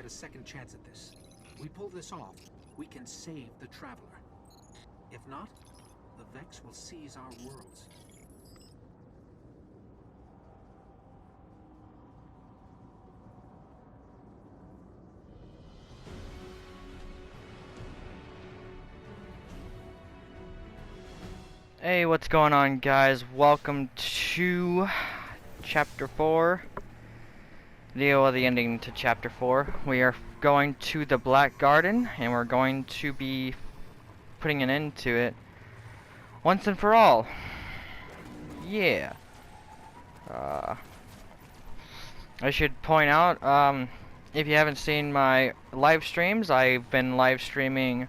get a second chance at this. We pull this off, we can save the Traveler. If not, the Vex will seize our worlds. Hey, what's going on, guys? Welcome to Chapter 4. The ending to Chapter 4. We are going to the Black Garden, and we're going to be putting an end to it once and for all. Yeah. I should point out, if you haven't seen my live streams, I've been live streaming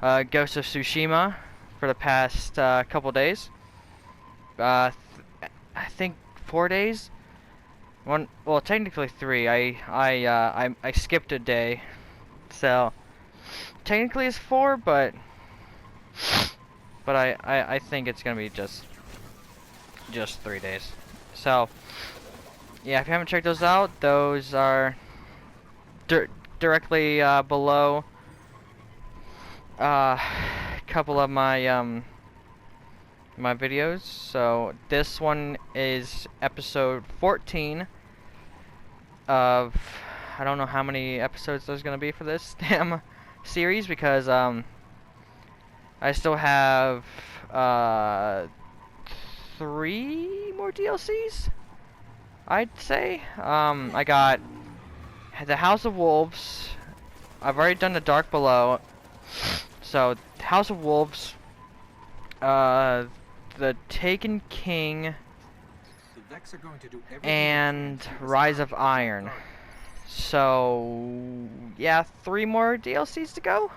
Ghost of Tsushima for the past couple days. I think 4 days. Well, technically 3. I skipped a day, so technically it's 4, but I think it's gonna be just 3 days. So yeah, if you haven't checked those out, those are directly below couple of my my videos. So this one is episode 14 of, I don't know how many episodes there's gonna be for this damn series, because I still have 3 more DLCs, I'd say. I got the House of Wolves. I've already done the Dark Below. So House of Wolves, the Taken King, and Rise of Iron. So yeah, 3 more DLCs to go.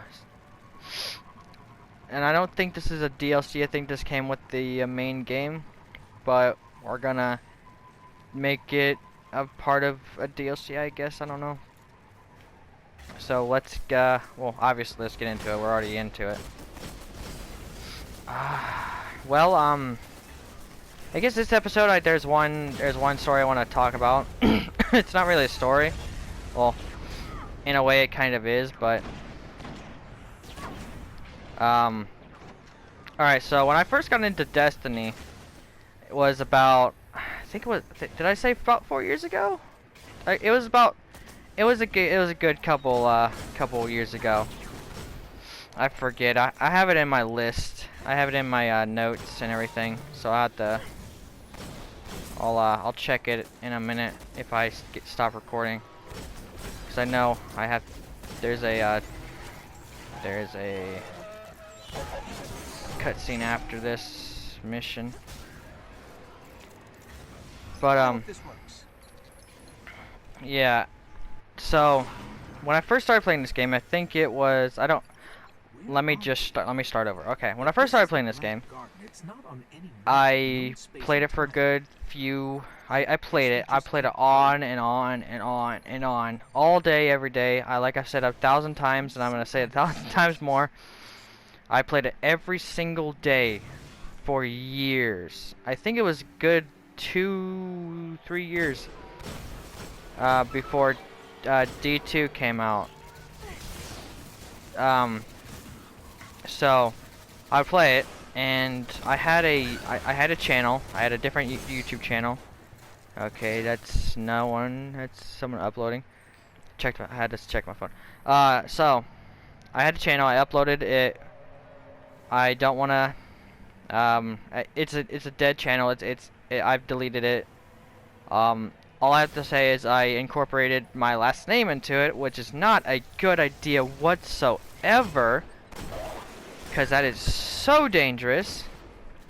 And I don't think this is a DLC. I think this came with the main game, but we're gonna make it a part of a DLC, I guess. I don't know. So let's well, obviously let's get into it. We're already into it. Well, I guess this episode, there's one story I want to talk about. It's not really a story. Well, in a way it kind of is, but alright, so when I first got into Destiny, it was about, I think it was, did I say about 4 years ago? It was a good couple years ago. I forget. I have it in my list. I have it in my notes and everything. So I have to. I'll check it in a minute if I stop recording. Cause I know I have. There's a cutscene after this mission. But yeah. So when I first started playing this game, I think it was, let me start over. Okay, when I first started playing this game, I played it for a good few. I played it on and on and on and on all day, every day. Like I said 1,000 times, and I'm gonna say it 1,000 times more. I played it every single day for years. I think it was good 2-3 years before D2 came out. So I would play it, and I had a channel. I had a different YouTube channel. Okay, that's no one. That's someone uploading. I had to check my phone. So I had a channel. I uploaded it. I don't wanna. It's a dead channel. I've deleted it. All I have to say is I incorporated my last name into it, which is not a good idea whatsoever, because that is so dangerous.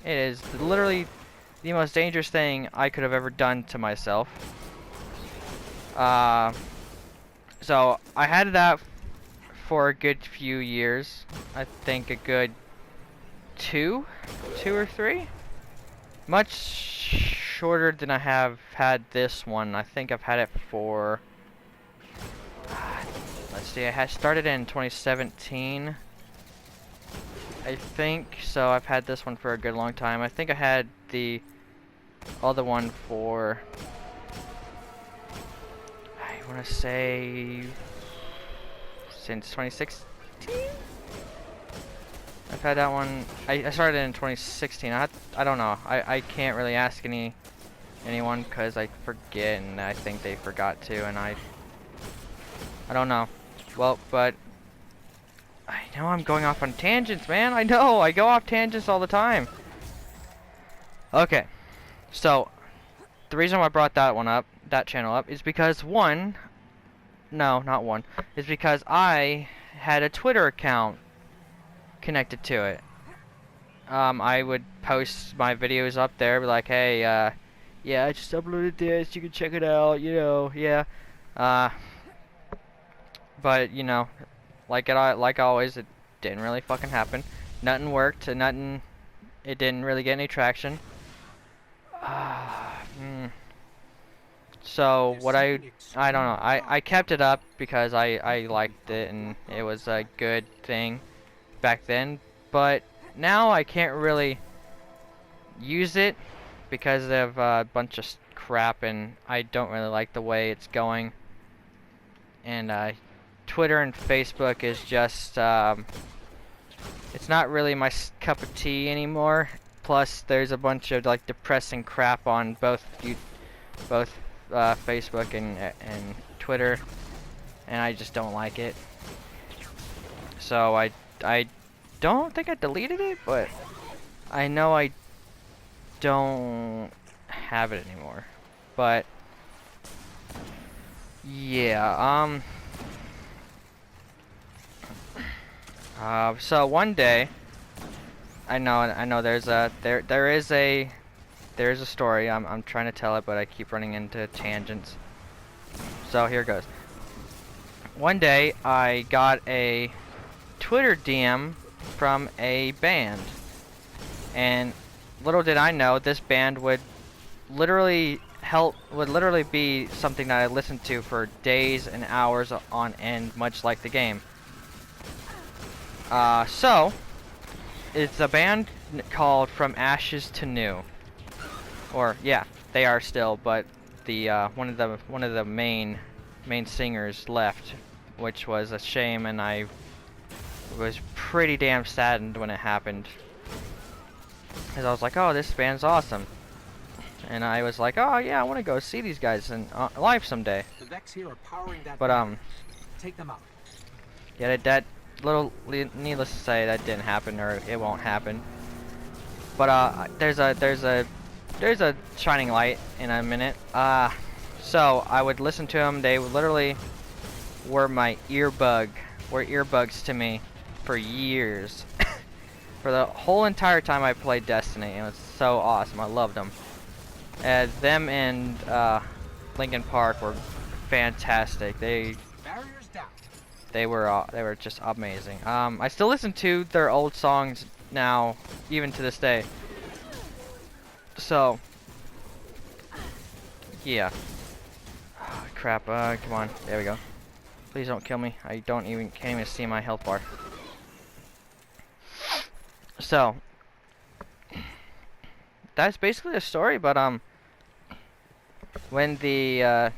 It is literally the most dangerous thing I could have ever done to myself. So I had that for a good few years. I think a good 2 or 3. Much shorter than I have had this one. I think I've had it for, let's see, I had started in 2017, I think, so I've had this one for a good long time. I think I had the other one for, I want to say since 2016. I've had that one. I started in 2016. I don't know. I can't really ask anyone because I forget, and I think they forgot to, and I don't know. Well, but I know I'm going off on tangents, man. I know. I go off tangents all the time. Okay. So the reason why I brought that channel up, is because no, not one, is because I had a Twitter account connected to it. I would post my videos up there, be like, hey, yeah, I just uploaded this, you can check it out, you know, yeah. But, you know, like always, it didn't really fucking happen. Nothing worked, and it didn't really get any traction. So, what I don't know, I kept it up because I liked it, and it was a good thing back then, but now I can't really use it because of a bunch of crap, and I don't really like the way it's going. And Twitter and Facebook is just it's not really my cup of tea anymore. Plus, there's a bunch of like depressing crap on both Facebook and Twitter, and I just don't like it. So I don't think I deleted it, but I know I don't have it anymore. But yeah, so one day, I know there is a story. I'm trying to tell it, but I keep running into tangents. So here goes. One day I got a Twitter DM from a band, and little did I know this band would literally be something that I listened to for days and hours on end, much like the game. So it's a band called From Ashes to New, or yeah, they are still, but the one of the main singers left, which was a shame, and I was pretty damn saddened when it happened, because I was like, oh, this band's awesome, and I was like, oh yeah, I want to go see these guys in live someday. The Vex here are powering that But banner. Take them out. yeah, that needless to say, that didn't happen, or it won't happen. But there's a shining light in a minute. So I would listen to them. They literally were earbuds to me for years. For the whole entire time I played Destiny. It was so awesome. I loved them. Them and Linkin Park were fantastic. Barriers down. They were just amazing. I still listen to their old songs now, even to this day. So yeah. Oh, crap. Come on. There we go. Please don't kill me. I can't even see my health bar. So that's basically the story. But when the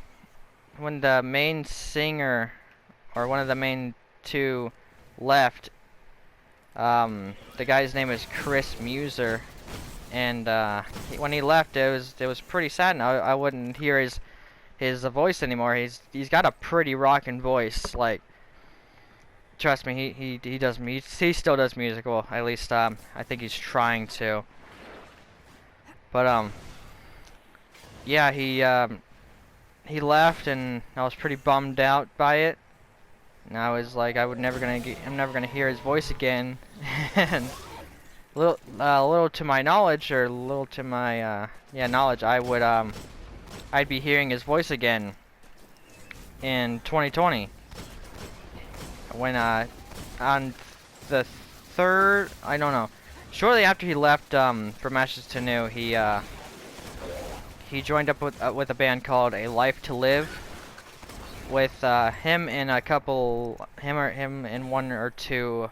main singer, or one of the main two, left, the guy's name is Chris Muser, and when he left, it was pretty sad, and I wouldn't hear his voice anymore. He's got a pretty rockin' voice. Like, trust me, he still does music. Well, at least I think he's trying to. But yeah, he left, and I was pretty bummed out by it. And I was like, I'm never gonna hear his voice again. And little to my knowledge, or little to my knowledge, I'd be hearing his voice again in 2020, when on the third, I don't know, shortly after he left From Ashes to New, he joined up with a band called A Life to Live, with him and one or two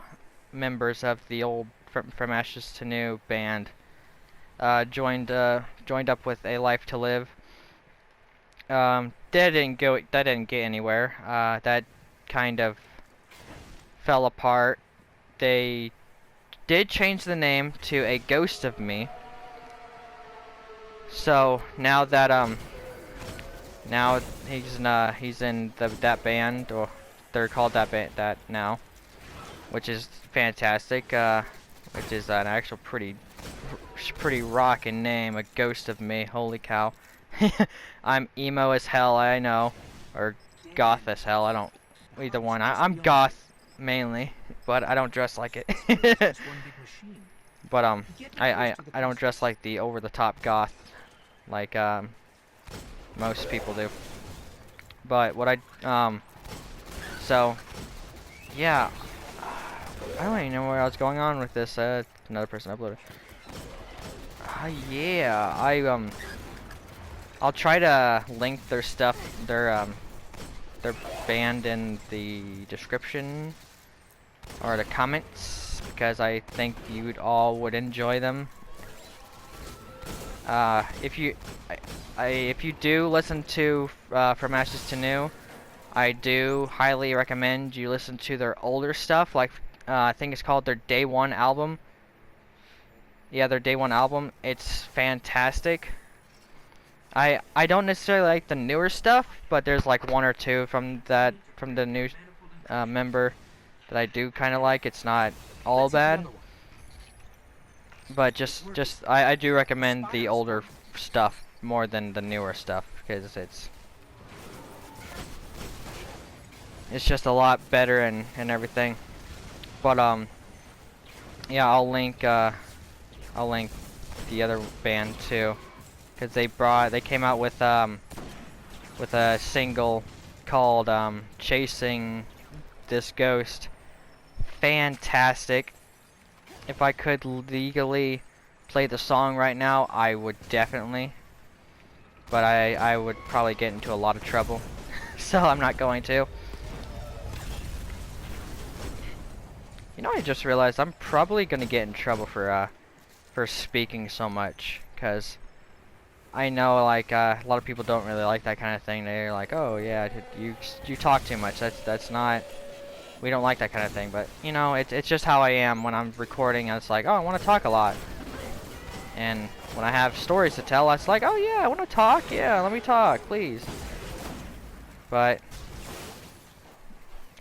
members of the old From Ashes to New band joined up with A Life to Live. That didn't get anywhere. That kind of fell apart, they did change the name to A Ghost of Me. So now that now he's in that band, or they're called that now, which is fantastic. Which is an actual pretty rockin' name, A Ghost of Me. Holy cow! I'm emo as hell, I know, or goth as hell. I don't either one. I'm goth mainly, but I don't dress like it. But I don't dress like the over the top goth like most people do. But what so yeah, I don't even know where I was going on with this. Another person uploaded. Yeah, I'll try to link their stuff, their band in the description or the comments, because I think you all would enjoy them. If you do listen to From Ashes to New, I do highly recommend you listen to their older stuff. Like I think it's called their Day One album. Yeah, their Day One album. It's fantastic. I don't necessarily like the newer stuff, but there's like one or two from the new member that I do kind of like. It's not all bad, but I do recommend the older stuff more than the newer stuff, because it's just a lot better and everything. But yeah, I'll link the other band too, because they came out with a single called Chasing This Ghost. Fantastic. If I could legally play the song right now, I would definitely, but I would probably get into a lot of trouble. So I'm not going to. You know, I just realized I'm probably gonna get in trouble for speaking so much, because I know like a lot of people don't really like that kind of thing. They're like, oh yeah, you talk too much. That's not. We don't like that kind of thing. But you know, it's just how I am when I'm recording. It's like, oh, I want to talk a lot. And when I have stories to tell, it's like, oh yeah, I want to talk. Yeah, let me talk, please. But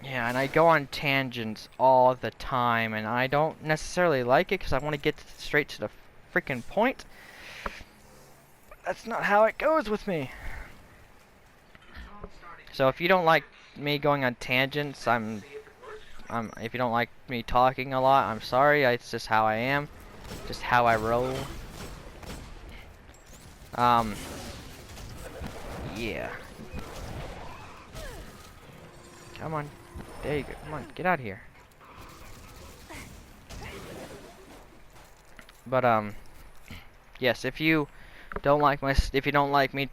yeah, and I go on tangents all the time, and I don't necessarily like it because I want to get straight to the freaking point. That's not how it goes with me. So if you don't like me going on tangents, if you don't like me talking a lot, I'm sorry. It's just how I am, just how I roll. Yeah. Come on. There you go. Come on, get out of here. But yes, if you don't like me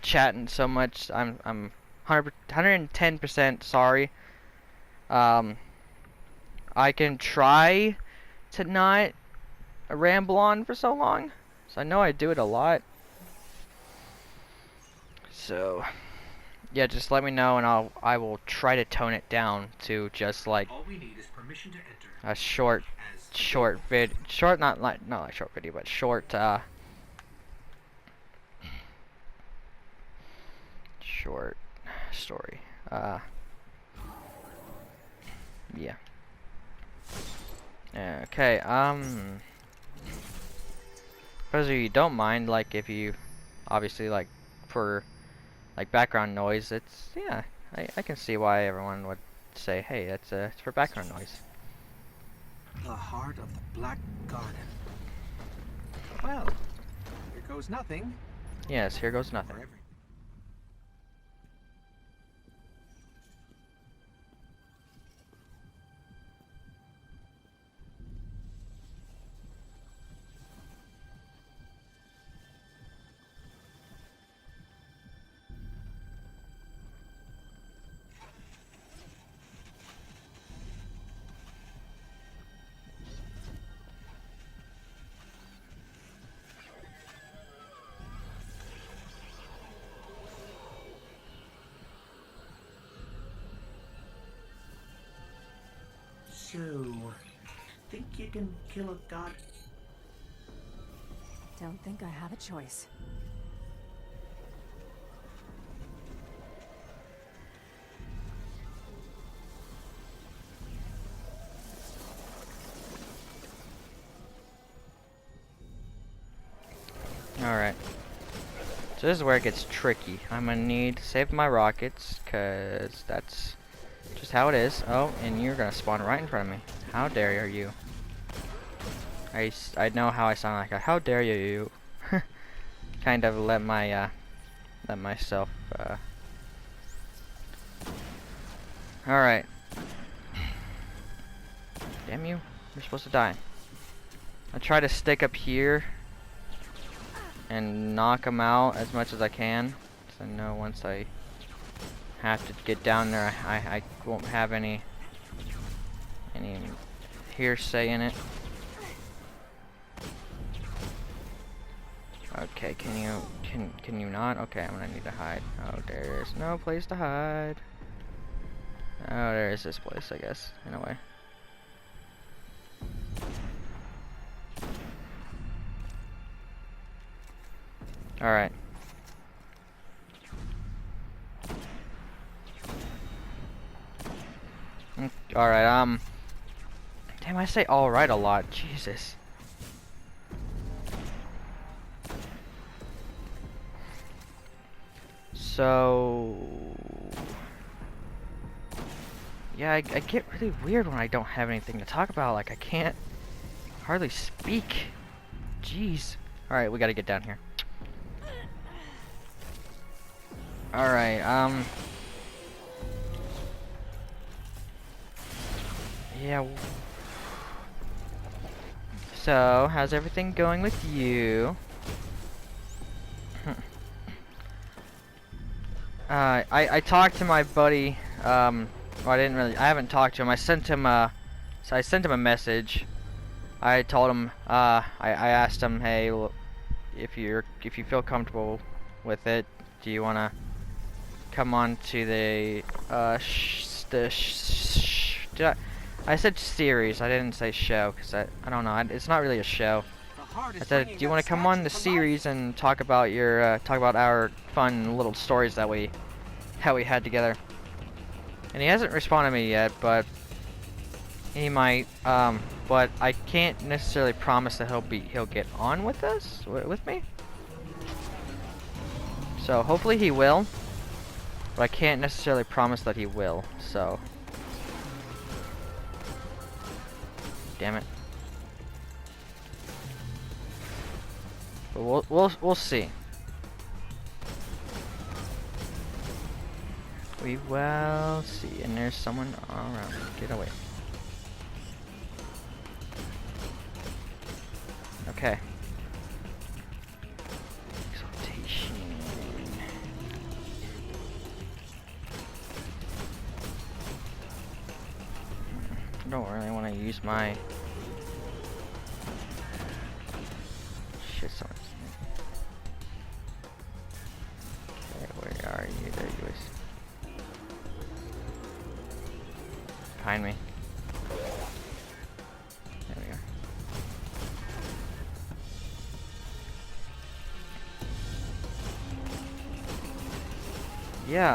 chatting so much, I'm 110% sorry. I can try to not ramble on for so long, so I know I do it a lot. So yeah, just let me know, and I will try to tone it down to just like All we need is permission to enter a short not like short video, but short short story. Yeah. Okay. Because you don't mind, like, if you obviously like for like background noise, it's yeah. I can see why everyone would say, hey, it's for background noise. the heart of the Black Garden. Well, here goes nothing. Yes, here goes nothing. For every So, think you can kill a god? Don't think I have a choice. Alright. So this is where it gets tricky. I'm gonna need to save my rockets, cause that's just how it is. Oh, and you're gonna spawn right in front of me. How dare you? I know how I sound like a how dare you. Kind of let myself Alright. Damn you. You're supposed to die. I try to stick up here and knock them out as much as I can. So I know once I have to get down there, I won't have any hearsay in it. Okay, can you not? Okay, I'm gonna need to hide. Oh, there's no place to hide. Oh, there is this place, I guess, in a way. Alright. Alright, damn, I say alright a lot. Jesus. So... yeah, I get really weird when I don't have anything to talk about. Like, I can't hardly speak. Jeez. Alright, we gotta get down here. Alright, yeah. So, how's everything going with you? I talked to my buddy, well, I haven't talked to him. I sent him a message. I told him, I asked him, hey, if you feel comfortable with it, do you wanna come on to the, I said series, I didn't say show, because I don't know, it's not really a show. I said, do you want to come on the series and talk about our fun little stories that we had together? And he hasn't responded to me yet, but he might. But I can't necessarily promise that he'll get on with us, with me. So hopefully he will, but I can't necessarily promise that he will. So, damn it. But we'll see. We will see. And there's someone around. Get away. Okay. Exaltation. I don't really want to use my shit. Someone's. Okay, where are you? There you is. Behind me. There we go. Yeah,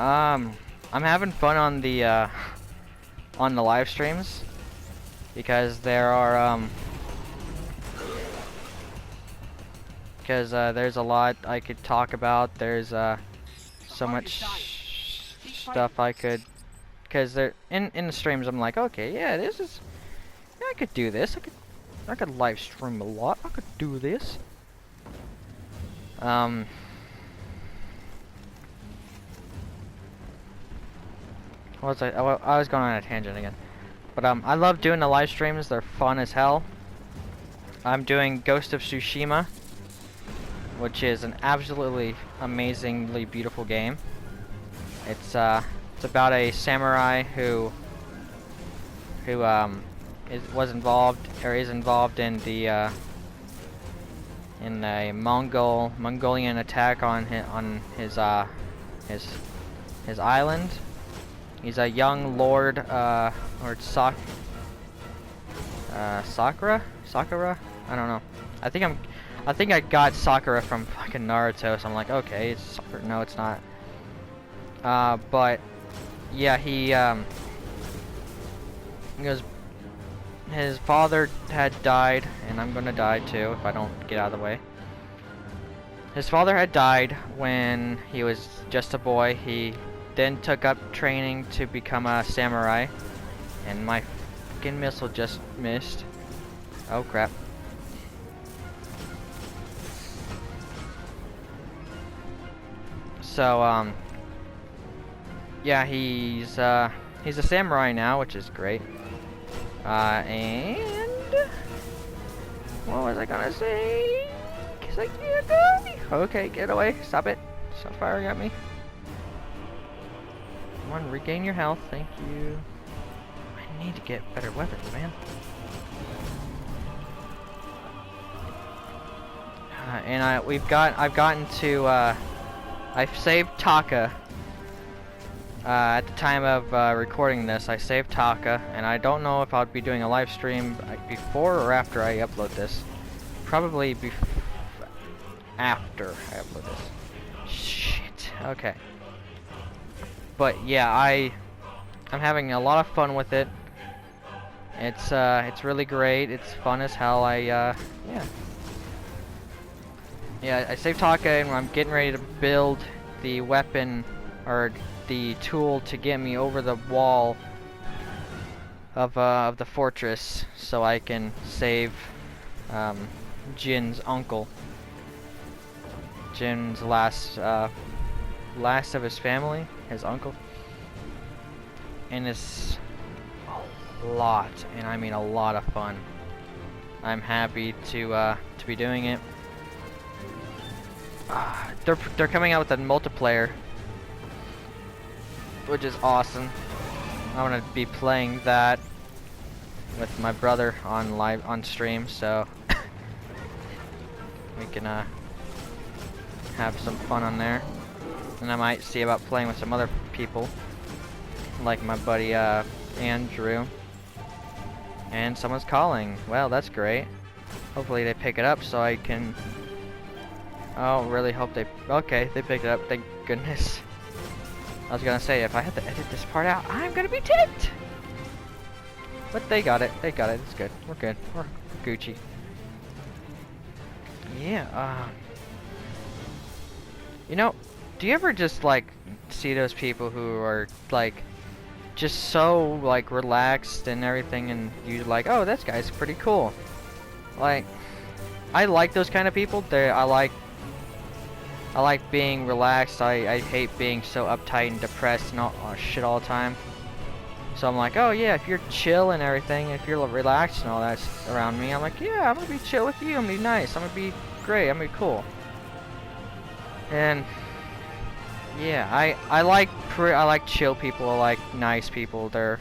I'm having fun on the live streams because there are there's a lot I could talk about. There's so much stuff I could, because they're in the streams. I'm like, okay, yeah, this is, yeah, I could do this. I could live stream a lot. I could do this. What was I was going on a tangent again. But I love doing the live streams. They're fun as hell. I'm doing Ghost of Tsushima, which is an absolutely amazingly beautiful game. It's about a samurai who is involved in the Mongolian attack on his island. He's a young Lord Sakura? Sakura? I don't know. I think I got Sakura from fucking Naruto, so I'm like, okay, it's Sakura. No, it's not. But yeah, he goes, his father had died, and I'm gonna die too if I don't get out of the way. His father had died when he was just a boy. He then took up training to become a samurai, and my fucking missile just missed. Oh crap. So yeah, he's a samurai now, which is great. And what was I gonna say? 'Cause I can't die. Okay, get away. Stop it. Stop firing at me. Come on, regain your health. Thank you. I need to get better weapons, man. And I've gotten to I've saved Taka. At the time of recording this, I saved Taka, and I don't know if I'll be doing a live stream before or after I upload this. Probably after I upload this. Shit. Okay. But yeah, I'm having a lot of fun with it. It's really great. It's fun as hell. Yeah, I saved Taka, and I'm getting ready to build the weapon or the tool to get me over the wall of the fortress, so I can save Jin's uncle. Jin's last of his family, his uncle. And it's a lot, and I mean a lot of fun. I'm happy to be doing it. They're coming out with a multiplayer, which is awesome. I'm gonna be playing that with my brother on stream, so we can have some fun on there. And I might see about playing with some other people, like my buddy Andrew. And someone's calling. Well, that's great. Hopefully they pick it up so I can. Oh, really hope they. Okay, they picked it up. Thank goodness. I was gonna say, if I had to edit this part out, I'm gonna be ticked! But they got it. They got it. It's good. We're good. We're Gucci. Yeah, you know, do you ever just, like, see those people who are, like, just so, like, relaxed and everything, and you're like, oh, this guy's pretty cool. Like, I like those kind of people. I like being relaxed. I hate being so uptight and depressed and all shit all the time. So I'm like, oh yeah, if you're chill and everything, if you're relaxed and all that around me, I'm like, yeah, I'm gonna be chill with you. I'm gonna be nice. I'm gonna be great. I'm gonna be cool. And yeah, I like chill people. I like nice people. They're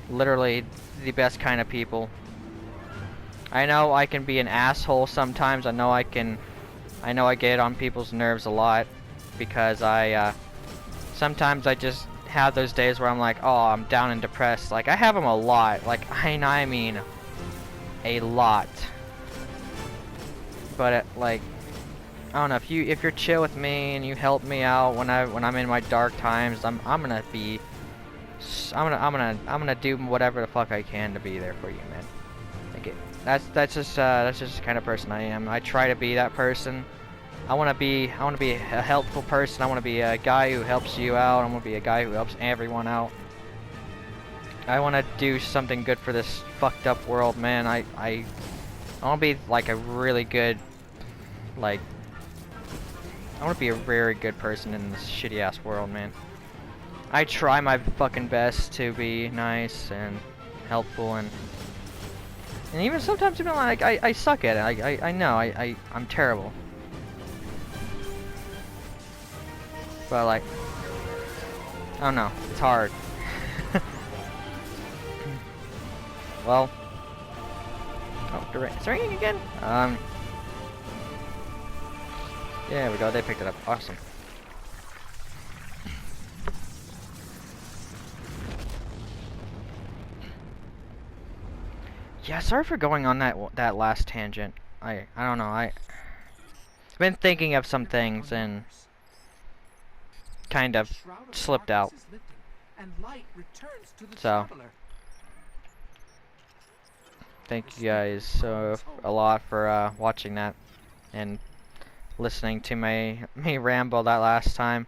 literally the best kind of people. I know I can be an asshole sometimes. I know I get on people's nerves a lot because sometimes I just have those days where I'm like, oh, I'm down and depressed. Like, I have them a lot. Like, I mean a lot. But like, I don't know, if you're chill with me and you help me out when I'm in my dark times, I'm gonna do whatever the fuck I can to be there for you, man. Like, that's just the kind of person I am. I try to be that person. I want to be a helpful person. I want to be a guy who helps you out. I want to be a guy who helps everyone out. I want to do something good for this fucked up world, man. I want to be like a really good, like, I want to be a very good person in this shitty ass world, man. I try my fucking best to be nice and helpful, and even sometimes even like I suck at it. I know I'm terrible. But like, I don't know, it's hard. Well, oh, it's ringing again. There we go. They picked it up. Awesome. Yeah, sorry for going on that last tangent. I don't know. I've been thinking of some You're back on things and Mars. kind The of shroud of slipped darkness out. is lifting, and light returns to the So, traveler. thank The you guys speaker so grows a lot for watching that and listening to me ramble that last time,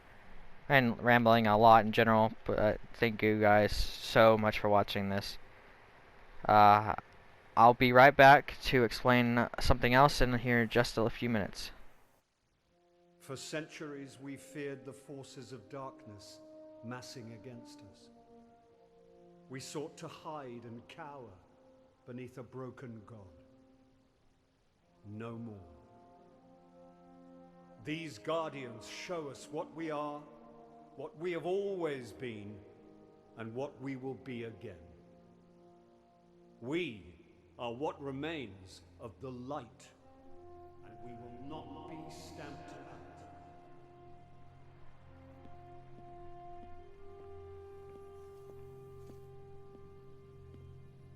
and rambling a lot in general. But thank you guys so much for watching this. I'll be right back to explain something else in here just a few minutes. For centuries we feared the forces of darkness massing against us. We sought to hide and cower beneath a broken god. No more. These guardians show us what we are, what we have always been, and what we will be again. We are what remains of the light, and we will not be stamped out.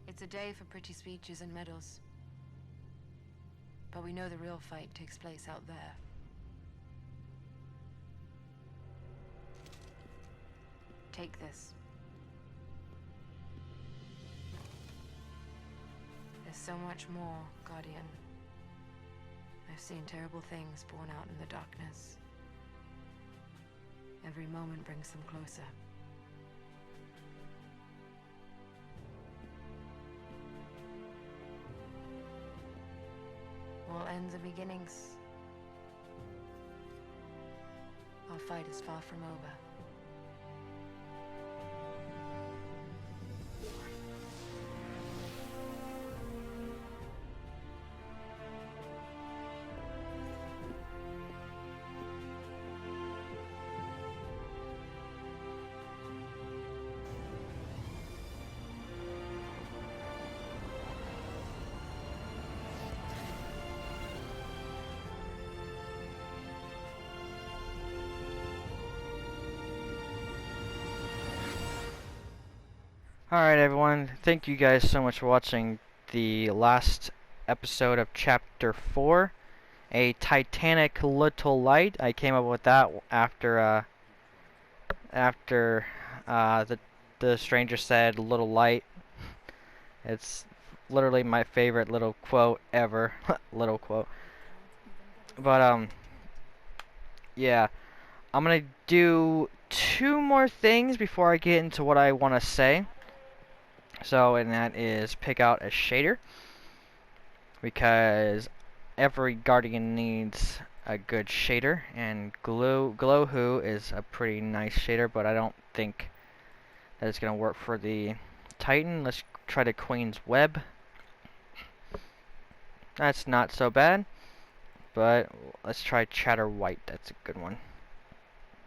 It's a day for pretty speeches and medals. But we know the real fight takes place out there. Take this. There's so much more, Guardian. I've seen terrible things born out in the darkness. Every moment brings them closer. All ends are beginnings. Our fight is far from over. Alright everyone, thank you guys so much for watching the last episode of Chapter 4, a Titanic Little Light. I came up with that after the stranger said little light. It's literally my favorite little quote ever. Little quote. But yeah. I'm gonna do 2 more things before I get into what I wanna say. So, and that is pick out a shader, because every Guardian needs a good shader, and Glowhoo is a pretty nice shader, but I don't think that it's going to work for the Titan. Let's try the Queen's Web. That's not so bad, but let's try Chatter White. That's a good one.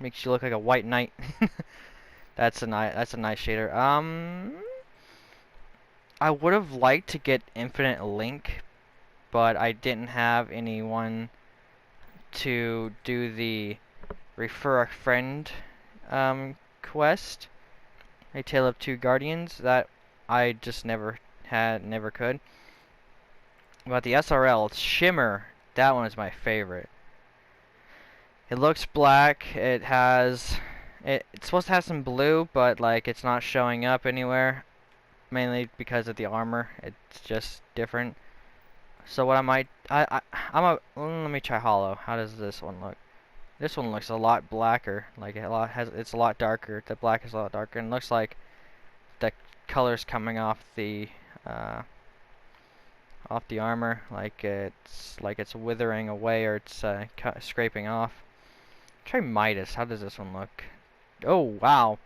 Makes you look like a white knight. That's a nice shader. I would have liked to get Infinite Link, but I didn't have anyone to do the Refer a Friend quest. A Tale of Two Guardians that I just never could. But the SRL Shimmer, that one is my favorite. It looks black. It's supposed to have some blue, but like it's not showing up anywhere. Mainly because of the armor. It's just different. So what I might, let me try hollow. How does this one look? This one looks a lot blacker. Like it's a lot darker. The black is a lot darker, and looks like the colors coming off the armor, like it's withering away, or it's scraping off. Try Midas. How does this one look? Oh wow,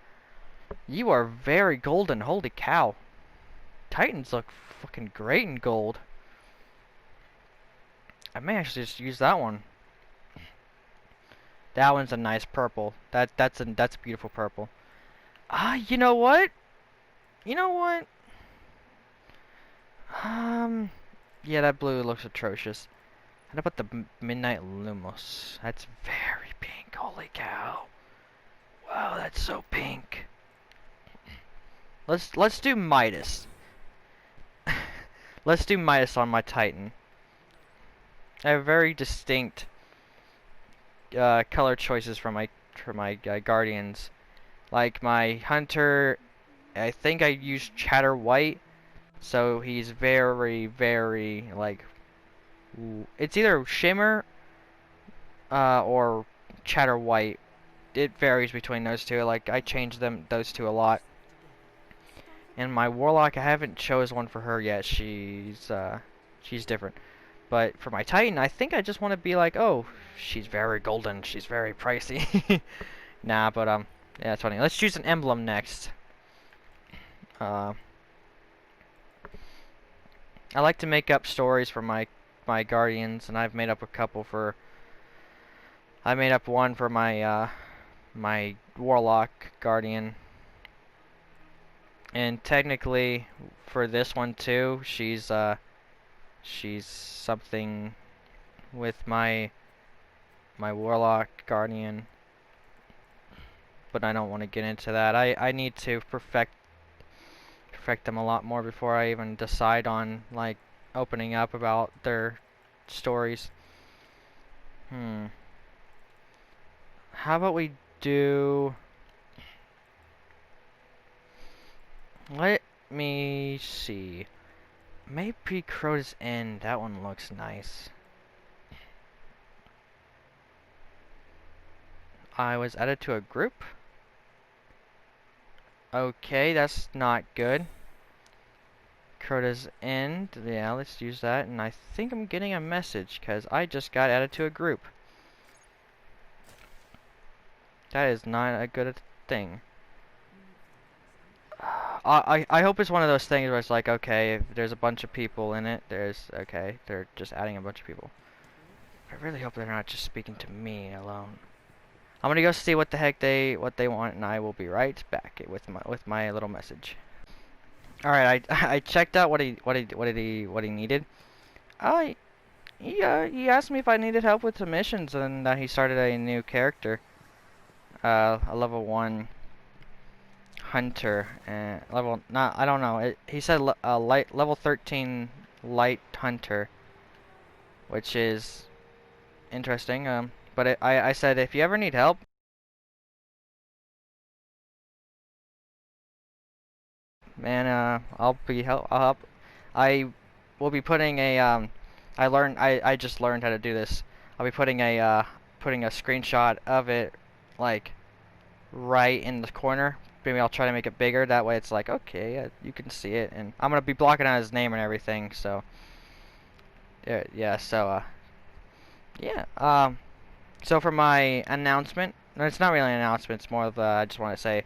you are very golden. Holy cow. Titans look fucking great in gold. I may actually just use that one. That one's a nice purple. That's a beautiful purple. You know what? Yeah, that blue looks atrocious. How about the Midnight Lumos? That's very pink. Holy cow! Wow, that's so pink. Let's do Midas. let's do Midas on my Titan. I have very distinct color choices for my guardians. Like my hunter, I think I used Chatter White, so he's very, very like. It's either Shimmer or Chatter White. It varies between those two. Like I change those two a lot. And my Warlock, I haven't chose one for her yet. She's different. But for my Titan, I think I just want to be like, oh, she's very golden. She's very pricey. Nah, but yeah, that's funny. Let's choose an emblem next. I like to make up stories for my guardians, and I've made up a couple for. I made up one for my my Warlock guardian, and technically for this one too, she's something with my Warlock guardian, but I don't want to get into that. I need to perfect them a lot more before I even decide on like opening up about their stories. How about we do... Let me see. Maybe Crota's End. That one looks nice. I was added to a group. Okay, that's not good. Crota's End. Yeah, let's use that. And I think I'm getting a message because I just got added to a group. That is not a good thing. I hope it's one of those things where it's like, okay, if there's a bunch of people in it, okay, they're just adding a bunch of people. I really hope they're not just speaking to me alone. I'm gonna go see what the heck they want, and I will be right back with my little message. All right, I checked out what he needed. He asked me if I needed help with the missions, and he started a new character, a level 1 hunter, and I don't know. He said level 13 light hunter, which is interesting. But I said if you ever need help, man, I'll help. I will be putting a I just learned how to do this. I'll be putting a screenshot of it like right in the corner. Maybe I'll try to make it bigger. That way it's like, okay, you can see it. And I'm going to be blocking out his name and everything. So, yeah, so, yeah. So for my announcement, no, it's not really an announcement. It's more of I just want to say,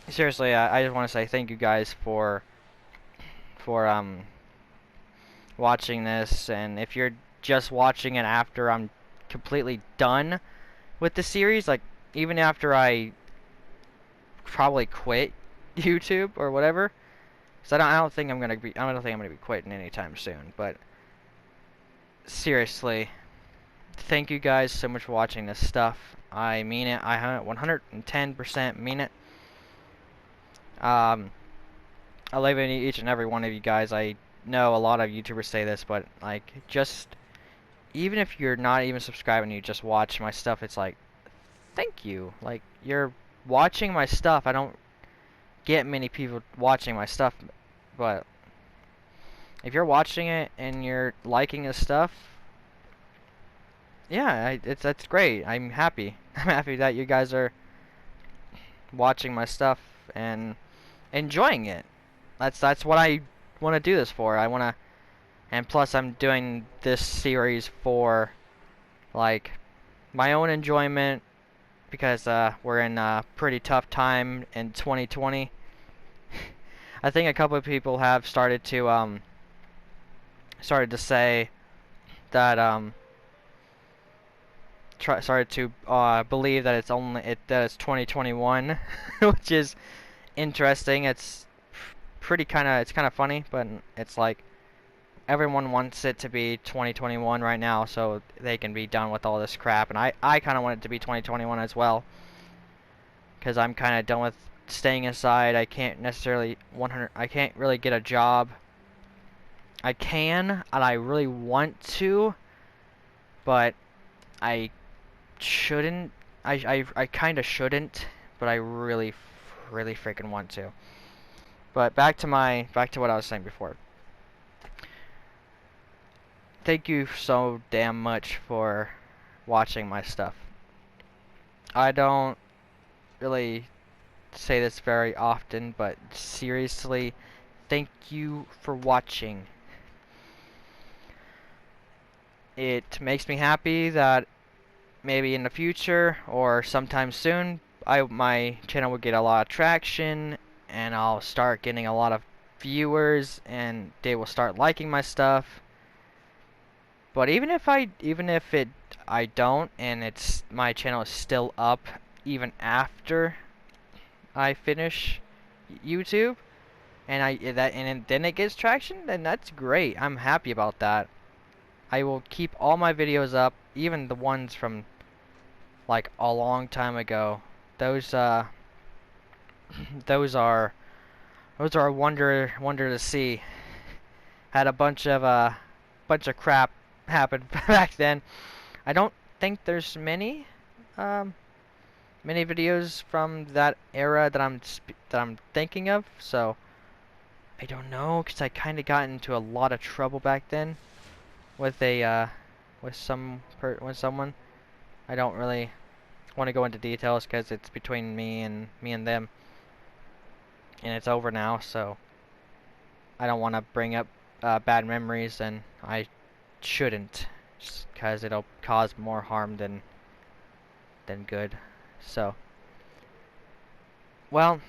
seriously, I just want to say thank you guys for watching this. And if you're just watching it after I'm completely done with the series, like, even after I probably quit YouTube or whatever, because I don't think I'm gonna be quitting anytime soon. But seriously, thank you guys so much for watching this stuff. I mean it. I 110% mean it. I love each and every one of you guys. I know a lot of YouTubers say this, but like, just even if you're not even subscribing, you just watch my stuff. It's like, thank you. Like, you're watching my stuff. I don't get many people watching my stuff, but if you're watching it and you're liking this stuff, yeah, that's great. I'm happy. I'm happy that you guys are watching my stuff and enjoying it. That's what I want to do this for. I want to, and plus I'm doing this series for like my own enjoyment, because we're in a pretty tough time in 2020. I think a couple of people have started to say that started to believe that it's it's 2021, which is interesting. It's kind of funny, but it's like everyone wants it to be 2021 right now, so they can be done with all this crap. And I kind of want it to be 2021 as well, because I'm kind of done with staying inside. I can't necessarily I can't really get a job. I can, and I really want to, but I shouldn't. I kind of shouldn't, but I really freaking want to. But back to what I was saying before. Thank you so damn much for watching my stuff. I don't really say this very often, but seriously, thank you for watching. It makes me happy that maybe in the future or sometime soon, my channel will get a lot of traction, and I'll start getting a lot of viewers, and they will start liking my stuff. But even if I don't, and my channel is still up even after I finish YouTube, and then it gets traction, then that's great. I'm happy about that. I will keep all my videos up, even the ones from like a long time ago. Those those are a wonder to see. Had a bunch of crap happen back then. I don't think there's many videos from that era that I'm thinking of, so I don't know, because I kind of got into a lot of trouble back then with someone. I don't really want to go into details because it's between me and them, and it's over now, so I don't want to bring up bad memories, and I shouldn't, just because it'll cause more harm than good. So, well,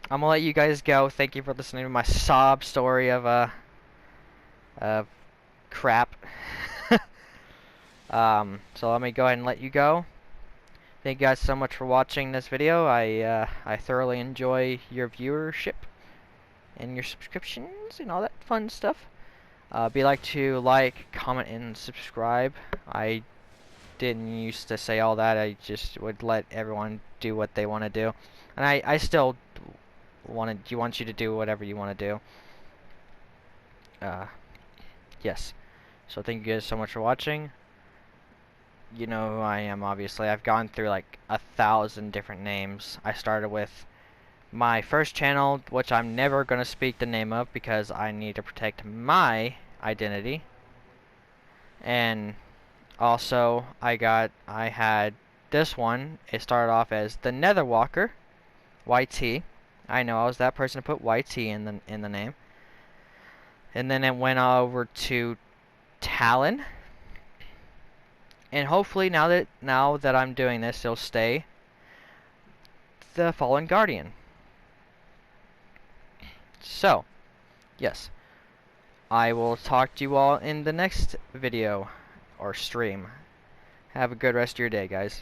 I'm gonna let you guys go. Thank you for listening to my sob story of crap. So let me go ahead and let you go. Thank you guys so much for watching this video. I thoroughly enjoy your viewership and your subscriptions and all that fun stuff. Be like to like, comment, and subscribe. I didn't used to say all that. I just would let everyone do what they want to do, and I still want you to do whatever you want to do. Yes. So thank you guys so much for watching. You know who I am, obviously. I've gone through like 1,000 different names. I started with my first channel, which I'm never going to speak the name of because I need to protect my identity. And also, I had this one. It started off as the Netherwalker, YT. I know I was that person to put YT in the name. And then it went over to Talon. And hopefully now that I'm doing this, it'll stay the Fallen Guardian. So, yes. I will talk to you all in the next video or stream. Have a good rest of your day, guys.